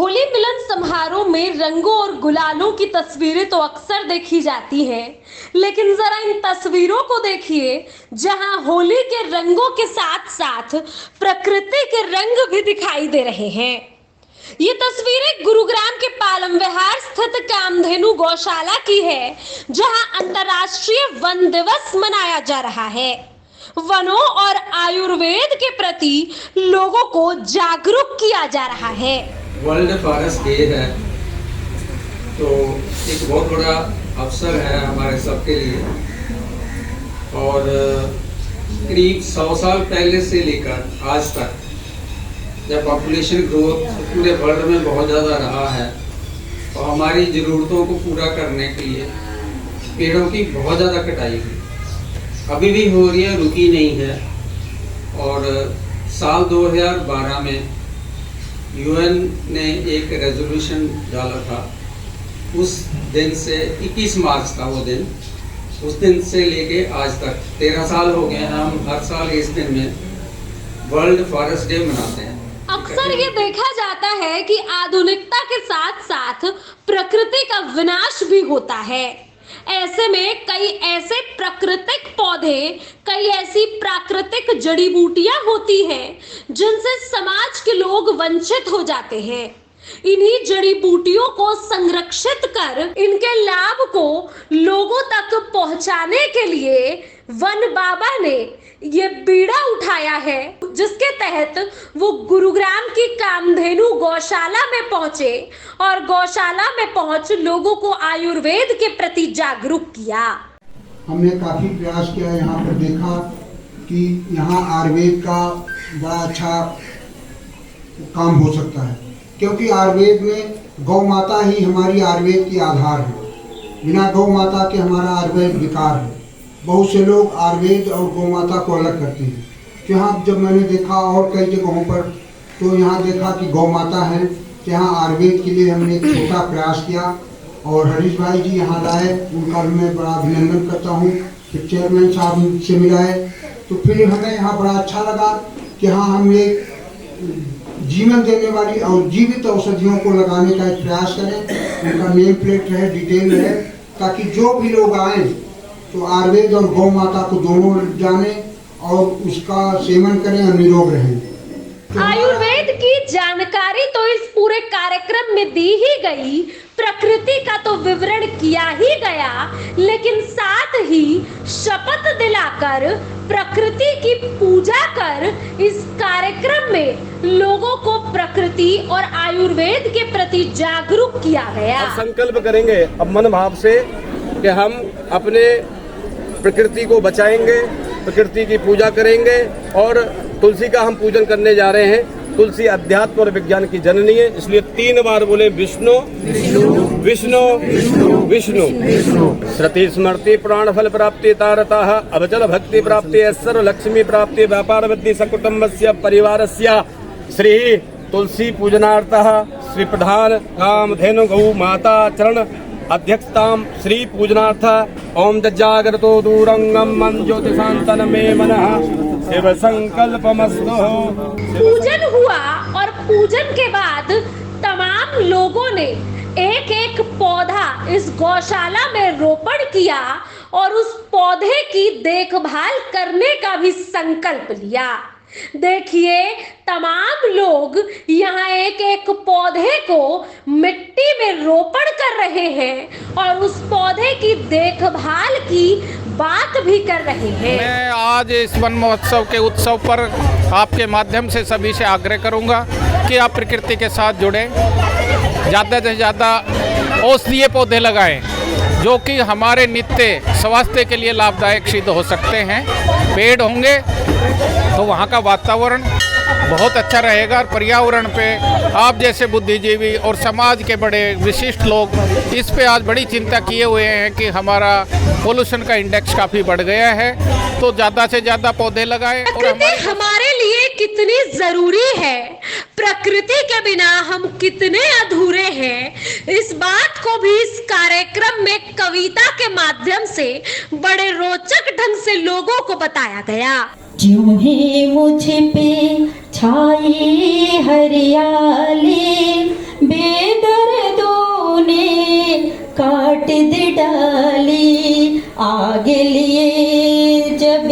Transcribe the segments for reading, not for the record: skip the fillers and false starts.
होली मिलन समारोह में रंगों और गुलालों की तस्वीरें तो अक्सर देखी जाती हैं, लेकिन जरा इन तस्वीरों को देखिए जहां होली के रंगों के साथ साथ प्रकृति के रंग भी दिखाई दे रहे हैं। ये तस्वीरें गुरुग्राम के पालम विहार स्थित कामधेनु गौशाला की है, जहां अंतर्राष्ट्रीय वन दिवस मनाया जा रहा है। वनों और आयुर्वेद के प्रति लोगों को जागरूक किया जा रहा है। वर्ल्ड फॉरेस्ट डे है तो एक बहुत बड़ा अवसर है हमारे सबके लिए और करीब 100 साल पहले से लेकर आज तक जब पॉपुलेशन ग्रोथ पूरे वर्ल्ड में बहुत ज़्यादा रहा है और हमारी ज़रूरतों को पूरा करने के लिए पेड़ों की बहुत ज़्यादा कटाई हुई अभी भी हो रही है, रुकी नहीं है। और साल 2012 में यूएन ने एक रेजोल्यूशन डाला था। उस दिन से 21 मार्च था वो दिन, उस दिन से लेके आज तक 13 साल हो गए हैं। हम हर साल इस दिन में वर्ल्ड फॉरेस्ट डे मनाते हैं। अक्सर ये देखा जाता है कि आधुनिकता के साथ साथ प्रकृति का विनाश भी होता है। ऐसे में कई ऐसे प्राकृतिक पौधे, कई ऐसी प्राकृतिक जड़ी बूटियां होती हैं जिनसे समाज के लोग वंचित हो जाते हैं। इन्हीं जड़ी बूटियों को संरक्षित कर इनके लाभ को लोगों तक पहुंचाने के लिए वन बाबा ने ये बीड़ा उठाया है, जिसके तहत वो गुरुग्राम की कामधेनु गौशाला में पहुंचे और गौशाला में पहुंच लोगों को आयुर्वेद के प्रति जागरूक किया। हमने काफी प्रयास किया, यहाँ पर देखा कि यहाँ आयुर्वेद का बड़ा अच्छा काम हो सकता है, क्योंकि आयुर्वेद में गौ माता ही हमारी आयुर्वेद की आधार है। बिना गौ माता के हमारा आयुर्वेद बेकार है। बहुत से लोग आयुर्वेद और गौ माता को अलग करते हैं। तो यहाँ जब मैंने देखा और कई जगहों पर, तो यहाँ देखा कि गौ माता है, तो यहाँ आयुर्वेद के लिए हमने एक छोटा प्रयास किया और हरीश भाई जी यहाँ लाए, उनका मैं बड़ा अभिनंदन करता हूँ। फिर चेयरमैन साहब से मिलाए, तो फिर हमें यहाँ बड़ा अच्छा लगा कि हाँ हम एक जीवन देने वाली और जीवित औषधियों को लगाने का एक प्रयास करें। उनका नेम प्लेट रहे, डिटेल रहे, ताकि जो भी लोग आए तो आयुर्वेद और गौ माता को दोनों जाने और उसका सेवन करें और निरोग रहें। आयुर्वेद की जानकारी तो इस पूरे कार्यक्रम में दी ही गई, प्रकृति का तो विवरण किया ही गया, लेकिन साथ ही शपथ दिलाकर प्रकृति की पूजा कर इस कार्यक्रम में लोगों को प्रकृति और आयुर्वेद के प्रति जागरूक किया गया। संकल्प करेंगे अब मन भाव से कि हम अपने प्रकृति को बचाएंगे, प्रकृति की पूजा करेंगे और तुलसी का हम पूजन करने जा रहे हैं। तुलसी अध्यात्म और विज्ञान की जननी है, इसलिए 3 बार बोले विष्णु विष्णु विष्णु। श्रुति स्मृति प्राण फल प्राप्ति तारता अवचल भक्ति प्राप्ति ऐश्वर्य लक्ष्मी प्राप्ति व्यापार वृद्धि सकुटुंबस्य परिवारस्य श्री तुलसी पूजनार्थः श्री प्रधान कामधेनु गौ माता चरण अध्यक्षताम श्री पूजनार्थ ओम जागृतो दूरंगम मन ज्योतिषांतन में मनः शिव संकल्पमस्तु। पूजन हुआ और पूजन के बाद तमाम लोगों ने एक एक पौधा इस गौशाला में रोपण किया और उस पौधे की देखभाल करने का भी संकल्प लिया। देखिए तमाम लोग यहाँ एक एक पौधे को मिट्टी में रोपण कर रहे हैं और उस पौधे की देखभाल की बात भी कर रहे हैं। मैं आज इस वन महोत्सव के उत्सव पर आपके माध्यम से सभी से आग्रह करूंगा कि आप प्रकृति के साथ जुड़ें, ज़्यादा से ज़्यादा औषधीय पौधे लगाएं जो कि हमारे नित्य स्वास्थ्य के लिए लाभदायक सिद्ध हो सकते हैं। पेड़ होंगे तो वहाँ का वातावरण बहुत अच्छा रहेगा और पर्यावरण पे आप जैसे बुद्धिजीवी और समाज के बड़े विशिष्ट लोग इस पे आज बड़ी चिंता किए हुए हैं कि हमारा पोल्यूशन का इंडेक्स काफ़ी बढ़ गया है, तो ज़्यादा से ज़्यादा पौधे लगाएं। और हमारे लिए कितनी जरूरी है, प्रकृति के बिना हम कितने अधूरे हैं, इस बात को भी इस कार्यक्रम में कविता के माध्यम से बड़े रोचक ढंग से लोगों को बताया गया। क्यों है मुझ पे छाई हरियाली आगे लिए जब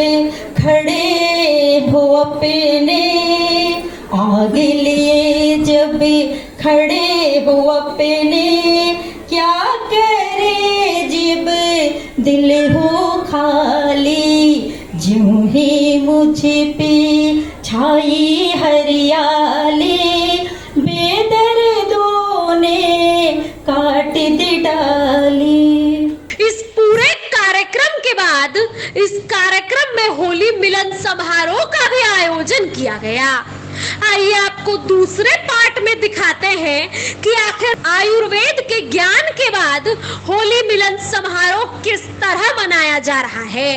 खड़े हो अपने, आगे लिए जब खड़े हो अपने, क्या करे जब दिल हो खाली, ज्यों ही मुझ पे छाई हरियाली, बेदर्दों ने काट दे डाली। इस पूरे कार्यक्रम के बाद इस कार्यक्रम में होली मिलन समारोह का भी आयोजन किया गया। आइए आपको दूसरे पार्ट में दिखाते हैं कि आखिर आयुर्वेद के ज्ञान के बाद होली मिलन समारोह किस तरह मनाया जा रहा है।